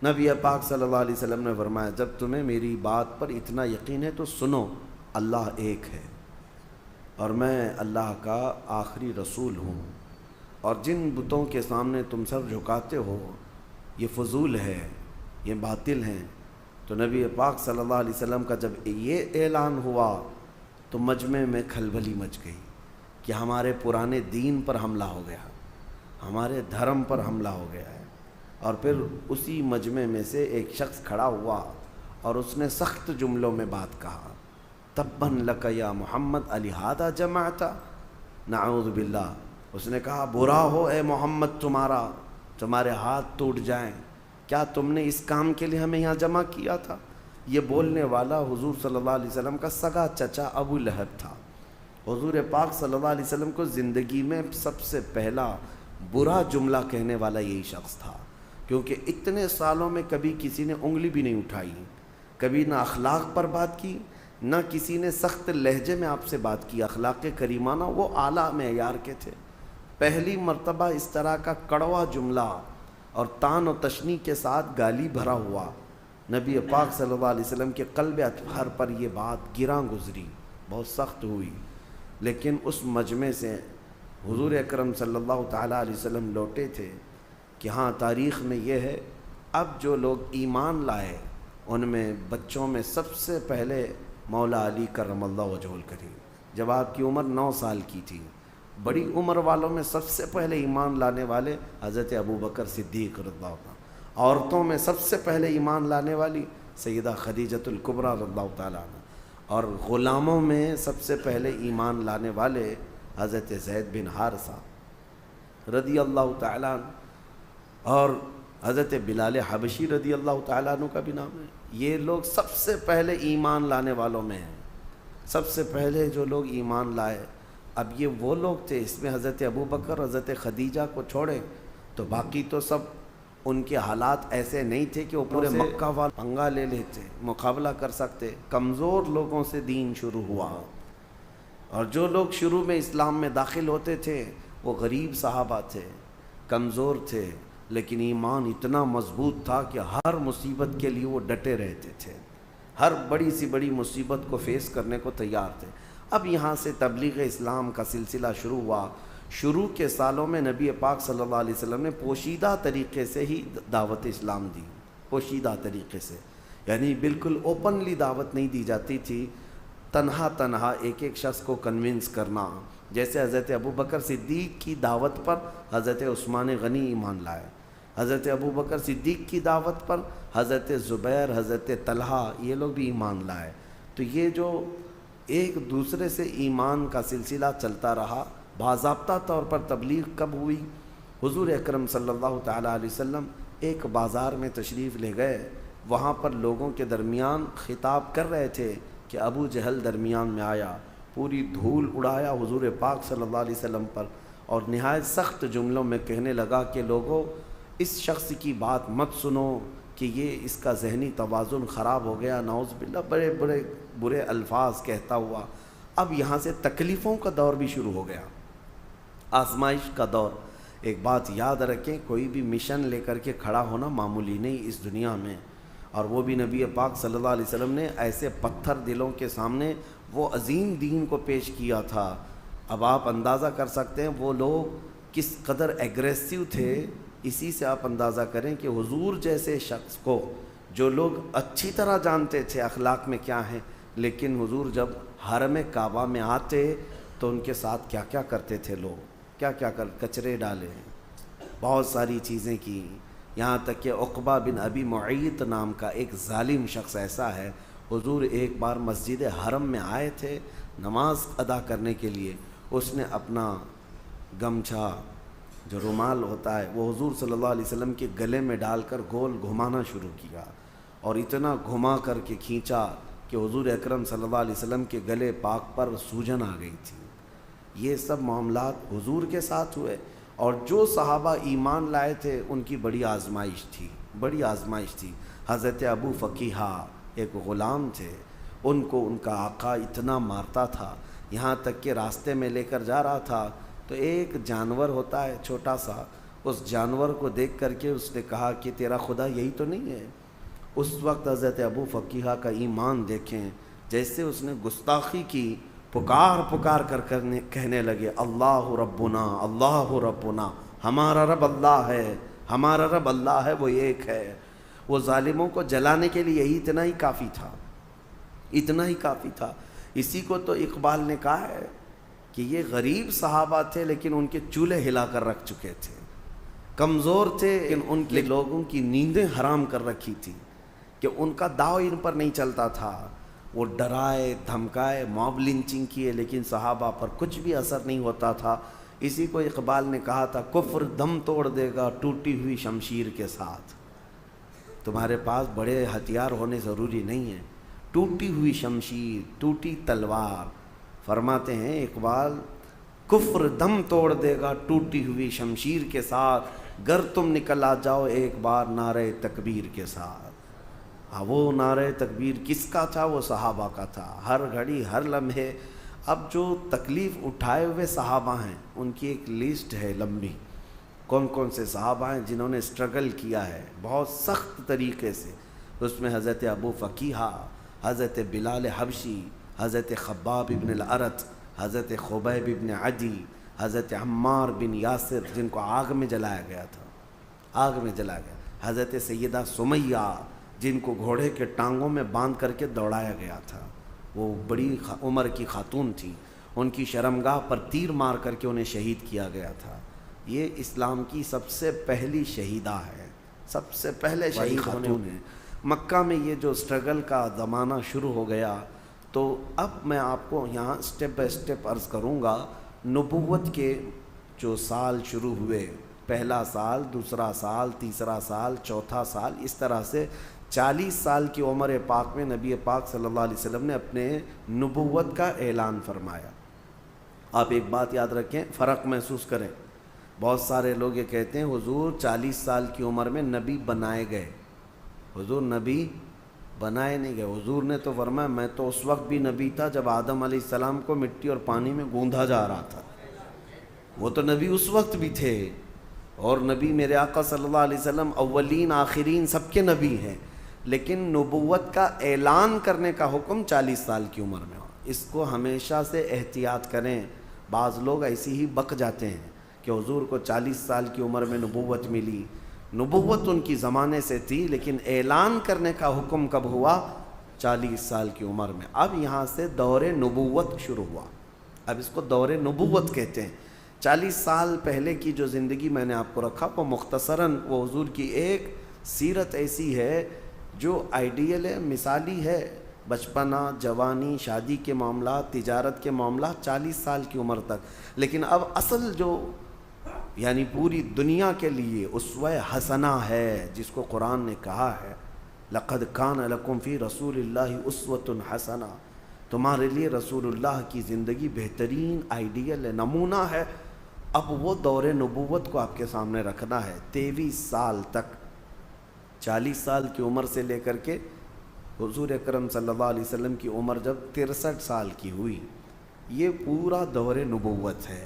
نبی پاک صلی اللہ علیہ وسلم نے فرمایا جب تمہیں میری بات پر اتنا یقین ہے تو سنو، اللہ ایک ہے اور میں اللہ کا آخری رسول ہوں، اور جن بتوں کے سامنے تم سر جھکاتے ہو یہ فضول ہے، یہ باطل ہیں۔ تو نبی پاک صلی اللہ علیہ وسلم کا جب یہ اعلان ہوا تو مجمع میں کھلبلی مچ گئی کہ ہمارے پرانے دین پر حملہ ہو گیا، ہمارے دھرم پر حملہ ہو گیا ہے۔ اور پھر اسی مجمع میں سے ایک شخص کھڑا ہوا اور اس نے سخت جملوں میں بات کہا، تباً لک یا محمد الہذا جمعتا، نعوذ باللہ۔ اس نے کہا برا ہو اے محمد تمہارے ہاتھ ٹوٹ جائیں، کیا تم نے اس کام کے لیے ہمیں یہاں جمع کیا تھا؟ یہ بولنے والا حضور صلی اللہ علیہ وسلم کا سگا چچا ابو لہب تھا۔ حضور پاک صلی اللہ علیہ وسلم کو زندگی میں سب سے پہلا برا جملہ کہنے والا یہی شخص تھا، کیونکہ اتنے سالوں میں کبھی کسی نے انگلی بھی نہیں اٹھائی، کبھی نہ اخلاق پر بات کی، نہ کسی نے سخت لہجے میں آپ سے بات کی۔ اخلاق کریمانہ وہ اعلیٰ معیار کے تھے۔ پہلی مرتبہ اس طرح کا کڑوا جملہ اور تان و تشنیع کے ساتھ گالی بھرا ہوا، نبی پاک صلی اللہ علیہ وسلم کے قلب اطہر پر یہ بات گراں گزری، بہت سخت ہوئی۔ لیکن اس مجمع سے حضور اکرم صلی اللہ تعالیٰ علیہ وسلم لوٹے تھے کہ ہاں تاریخ میں یہ ہے، اب جو لوگ ایمان لائے ان میں بچوں میں سب سے پہلے مولا علی کرم اللہ وجہہ الکریم، جب آپ کی عمر 9 سال کی تھی۔ بڑی عمر والوں میں سب سے پہلے ایمان لانے والے حضرت ابوبکر صدیق رضی اللہ عنہ، عورتوں میں سب سے پہلے ایمان لانے والی سیدہ خدیجۃ الکبریٰ رضی اللہ تعالیٰ عنہ، اور غلاموں میں سب سے پہلے ایمان لانے والے حضرت زید بن حارثہ رضی اللہ تعالیٰ عنہ، اور حضرت بلال حبشی رضی اللہ تعالیٰ عنہ کا بھی نام ہے۔ یہ لوگ سب سے پہلے ایمان لانے والوں میں ہیں، سب سے پہلے جو لوگ ایمان لائے۔ اب یہ وہ لوگ تھے، اس میں حضرت ابوبکر حضرت خدیجہ کو چھوڑیں تو باقی تو سب ان کے حالات ایسے نہیں تھے کہ وہ پورے مکہ والے پنگا لے لیتے، مقابلہ کر سکتے۔ کمزور لوگوں سے دین شروع ہوا، اور جو لوگ شروع میں اسلام میں داخل ہوتے تھے وہ غریب صحابہ تھے، کمزور تھے، لیکن ایمان اتنا مضبوط تھا کہ ہر مصیبت کے لیے وہ ڈٹے رہتے تھے، ہر بڑی سی بڑی مصیبت کو فیس کرنے کو تیار تھے۔ اب یہاں سے تبلیغ اسلام کا سلسلہ شروع ہوا۔ شروع کے سالوں میں نبی پاک صلی اللہ علیہ وسلم نے پوشیدہ طریقے سے ہی دعوت اسلام دی، پوشیدہ طریقے سے، یعنی بالکل اوپنلی دعوت نہیں دی جاتی تھی، تنہا ایک ایک شخص کو کنونس کرنا۔ جیسے حضرت ابوبکر صدیق کی دعوت پر حضرت عثمان غنی ایمان لائے، حضرت ابوبکر صدیق کی دعوت پر حضرت زبیر، حضرت طلحہ، یہ لوگ بھی ایمان لائے۔ تو یہ جو ایک دوسرے سے ایمان کا سلسلہ چلتا رہا۔ باضابطہ طور پر تبلیغ کب ہوئی؟ حضور اکرم صلی اللہ تعالیٰ علیہ وسلم ایک بازار میں تشریف لے گئے، وہاں پر لوگوں کے درمیان خطاب کر رہے تھے کہ ابو جہل درمیان میں آیا، پوری دھول اڑایا حضور پاک صلی اللہ علیہ وسلم پر، اور نہایت سخت جملوں میں کہنے لگا کہ لوگوں اس شخص کی بات مت سنو کہ یہ اس کا ذہنی توازن خراب ہو گیا، نعوذ باللہ، بڑے بڑے برے الفاظ کہتا ہوا۔ اب یہاں سے تکلیفوں کا دور بھی شروع ہو گیا، آزمائش کا دور۔ ایک بات یاد رکھیں، کوئی بھی مشن لے کر کے کھڑا ہونا معمولی نہیں اس دنیا میں، اور وہ بھی نبی پاک صلی اللہ علیہ وسلم نے ایسے پتھر دلوں کے سامنے وہ عظیم دین کو پیش کیا تھا۔ اب آپ اندازہ کر سکتے ہیں وہ لوگ کس قدر ایگریسو تھے، اسی سے آپ اندازہ کریں کہ حضور جیسے شخص کو جو لوگ اچھی طرح جانتے تھے اخلاق میں کیا ہیں، لیکن حضور جب حرم کعبہ میں آتے تو ان کے ساتھ کیا کیا کرتے تھے لوگ، کیا کچرے ڈالے، بہت ساری چیزیں کی، یہاں تک کہ عقبہ بن ابی معیط نام کا ایک ظالم شخص ایسا ہے، حضور ایک بار مسجد حرم میں آئے تھے نماز ادا کرنے کے لیے، اس نے اپنا گمچھا جو رومال ہوتا ہے وہ حضور صلی اللہ علیہ وسلم کے گلے میں ڈال کر گول گھمانا شروع کیا، اور اتنا گھما کر کے کھینچا کہ حضور اکرم صلی اللہ علیہ وسلم کے گلے پاک پر سوجن آ گئی تھی۔ یہ سب معاملات حضور کے ساتھ ہوئے، اور جو صحابہ ایمان لائے تھے ان کی بڑی آزمائش تھی۔ حضرت ابو فقیہہ ایک غلام تھے، ان کو ان کا آقا اتنا مارتا تھا، یہاں تک کہ راستے میں لے کر جا رہا تھا تو ایک جانور ہوتا ہے چھوٹا سا، اس جانور کو دیکھ کر کے اس نے کہا کہ تیرا خدا یہی تو نہیں ہے؟ اس وقت حضرت ابو فقیہہ کا ایمان دیکھیں، جیسے اس نے گستاخی کی، پکار کر کہنے لگے اللہ ربنا اللہ ربنا، ہمارا رب اللہ ہے، ہمارا رب اللہ ہے، وہ ایک ہے۔ وہ ظالموں کو جلانے کے لیے یہی اتنا ہی کافی تھا، اتنا ہی کافی تھا۔ اسی کو تو اقبال نے کہا ہے کہ یہ غریب صحابہ تھے لیکن ان کے چولہے ہلا کر رکھ چکے تھے، کمزور تھے لیکن ان کے لوگوں کی نیندیں حرام کر رکھی تھی کہ ان کا داؤ ان پر نہیں چلتا تھا۔ وہ ڈرائے دھمکائے، موب لنچنگ کیے، لیکن صحابہ پر کچھ بھی اثر نہیں ہوتا تھا۔ اسی کو اقبال نے کہا تھا کفر دم توڑ دے گا ٹوٹی ہوئی شمشیر کے ساتھ۔ تمہارے پاس بڑے ہتھیار ہونے ضروری نہیں ہیں، ٹوٹی ہوئی شمشیر، ٹوٹی تلوار۔ فرماتے ہیں اقبال کفر دم توڑ دے گا ٹوٹی ہوئی شمشیر کے ساتھ، گر تم نکل آ جاؤ ایک بار نعرہ تکبیر کے ساتھ۔ ہاں، وہ نعرہ تکبیر کس کا تھا؟ وہ صحابہ کا تھا۔ ہر گھڑی ہر لمحے اب جو تکلیف اٹھائے ہوئے صحابہ ہیں ان کی ایک لسٹ ہے لمبی، کون کون سے صحابہ ہیں جنہوں نے اسٹرگل کیا ہے بہت سخت طریقے سے۔ اس میں حضرت ابو فقیہہ، حضرت بلال حبشی، حضرت خباب ابن الارت، حضرت خبیب ابن عدی، حضرت عمار بن یاسر جن کو آگ میں جلایا گیا تھا، آگ میں جلایا گیا، حضرت سیدہ سمیہ جن کو گھوڑے کے ٹانگوں میں باندھ کر کے دوڑایا گیا تھا۔ وہ بڑی عمر کی خاتون تھی، ان کی شرمگاہ پر تیر مار کر کے انہیں شہید کیا گیا تھا۔ یہ اسلام کی سب سے پہلی شہیدہ ہے، سب سے پہلے شہید خاتون ہیں۔ مکہ میں یہ جو اسٹرگل کا زمانہ شروع ہو گیا، تو اب میں آپ کو یہاں سٹیپ بائی سٹیپ عرض کروں گا۔ نبوت کے جو سال شروع ہوئے، پہلا سال، دوسرا سال، تیسرا سال، چوتھا سال، اس طرح سے 40 سال کی عمر پاک میں نبی پاک صلی اللہ علیہ وسلم نے اپنے نبوت کا اعلان فرمایا۔ آپ ایک بات یاد رکھیں، فرق محسوس کریں۔ بہت سارے لوگ یہ کہتے ہیں حضور 40 سال کی عمر میں نبی بنائے گئے۔ حضور نبی بنائے نہیں گئے، حضور نے تو فرمایا میں تو اس وقت بھی نبی تھا جب آدم علیہ السلام کو مٹی اور پانی میں گوندھا جا رہا تھا۔ وہ تو نبی اس وقت بھی تھے، اور نبی میرے آقا صلی اللہ علیہ وسلم اولین آخرین سب کے نبی ہیں، لیکن نبوت کا اعلان کرنے کا حکم 40 سال کی عمر میں ہو۔ اس کو ہمیشہ سے احتیاط کریں۔ بعض لوگ ایسی ہی بک جاتے ہیں کہ حضور کو 40 سال کی عمر میں نبوت ملی۔ نبوت ان کی زمانے سے تھی، لیکن اعلان کرنے کا حکم کب ہوا؟ 40 سال کی عمر میں۔ اب یہاں سے دور نبوت شروع ہوا، اب اس کو دور نبوت کہتے ہیں۔ 40 سال پہلے کی جو زندگی میں نے آپ کو رکھا وہ مختصراً وہ حضور کی ایک سیرت ایسی ہے جو آئیڈیل ہے، مثالی ہے۔ بچپنا، جوانی، شادی کے معاملات، تجارت کے معاملات 40 سال کی عمر تک۔ لیکن اب اصل جو یعنی پوری دنیا کے لیے اسوہ حسنہ ہے، جس کو قرآن نے کہا ہے لَقَدْ كَانَ لَكُمْ فِي رَسُولِ اللَّهِ أُسْوَةٌ حَسَنَةٌ، تمہارے لیے رسول اللہ کی زندگی بہترین آئیڈیل ہے، نمونہ ہے۔ اب وہ دور نبوت کو آپ کے سامنے رکھنا ہے۔ 23 سال تک، 40 سال کی عمر سے لے کر کے حضور اکرم صلی اللہ علیہ وسلم کی عمر جب 63 سال کی ہوئی، یہ پورا دور نبوت ہے۔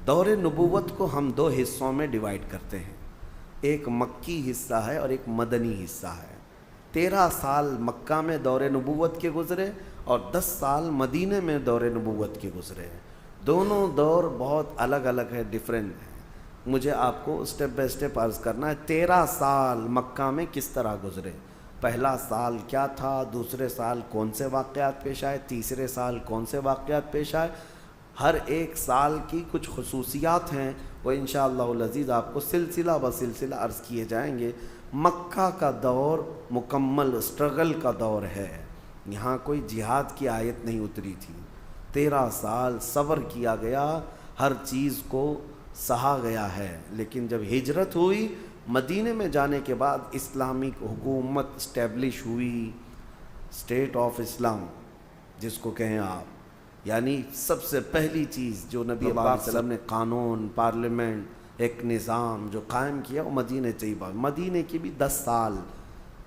دور نبوت کو ہم 2 حصوں میں ڈیوائیڈ کرتے ہیں، ایک مکی حصہ ہے اور ایک مدنی حصہ ہے۔ 13 سال مکہ میں دور نبوت کے گزرے اور 10 سال مدینے میں دور نبوت کے گزرے۔ دونوں دور بہت الگ الگ ہے، ڈیفرنٹ ہیں۔ مجھے آپ کو اسٹیپ بائی اسٹیپ عرض کرنا ہے 13 سال مکہ میں کس طرح گزرے۔ پہلا سال کیا تھا، دوسرے سال کون سے واقعات پیش آئے، تیسرے سال کون سے واقعات پیش آئے۔ ہر ایک سال کی کچھ خصوصیات ہیں، وہ انشاءاللہ العزیز آپ کو سلسلہ بسلسلہ عرض کیے جائیں گے۔ مکہ کا دور مکمل اسٹرگل کا دور ہے، یہاں کوئی جہاد کی آیت نہیں اتری تھی۔ 13 سال صبر کیا گیا، ہر چیز کو سہا گیا ہے۔ لیکن جب ہجرت ہوئی، مدینے میں جانے کے بعد اسلامک حکومت اسٹیبلش ہوئی، اسٹیٹ آف اسلام جس کو کہیں آپ، یعنی سب سے پہلی چیز جو نبی پاک صلی اللہ علیہ وسلم نے قانون، پارلیمنٹ، ایک نظام جو قائم کیا وہ مدینہ طیبہ۔ مدینہ کی بھی 10 سال،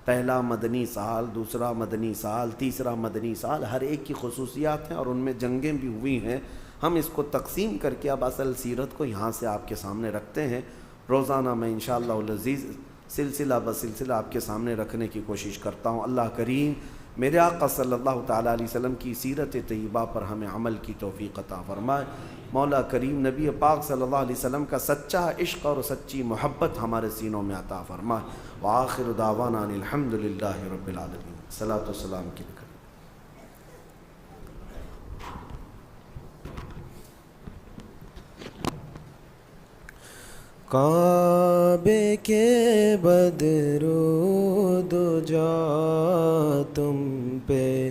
پہلا مدنی سال، دوسرا مدنی سال، تیسرا مدنی سال، ہر ایک کی خصوصیات ہیں اور ان میں جنگیں بھی ہوئی ہیں۔ ہم اس کو تقسیم کر کے اب اصل سیرت کو یہاں سے آپ کے سامنے رکھتے ہیں۔ روزانہ میں انشاءاللہ العزیز سلسلہ بسلسلہ آپ کے سامنے رکھنے کی کوشش کرتا ہوں۔ اللہ کریم میرے آقا صلی اللہ تعالیٰ علیہ وسلم کی سیرت طیبہ پر ہمیں عمل کی توفیق عطا فرمائے۔ مولا کریم نبی پاک صلی اللہ علیہ وسلم کا سچا عشق اور سچی محبت ہمارے سینوں میں عطا فرمائے۔ وآخر دعوانا ان الحمد للہ رب العالمین۔ صلاۃ والسلام کی ذکر۔ کعبے کے بدرود جا تم پہ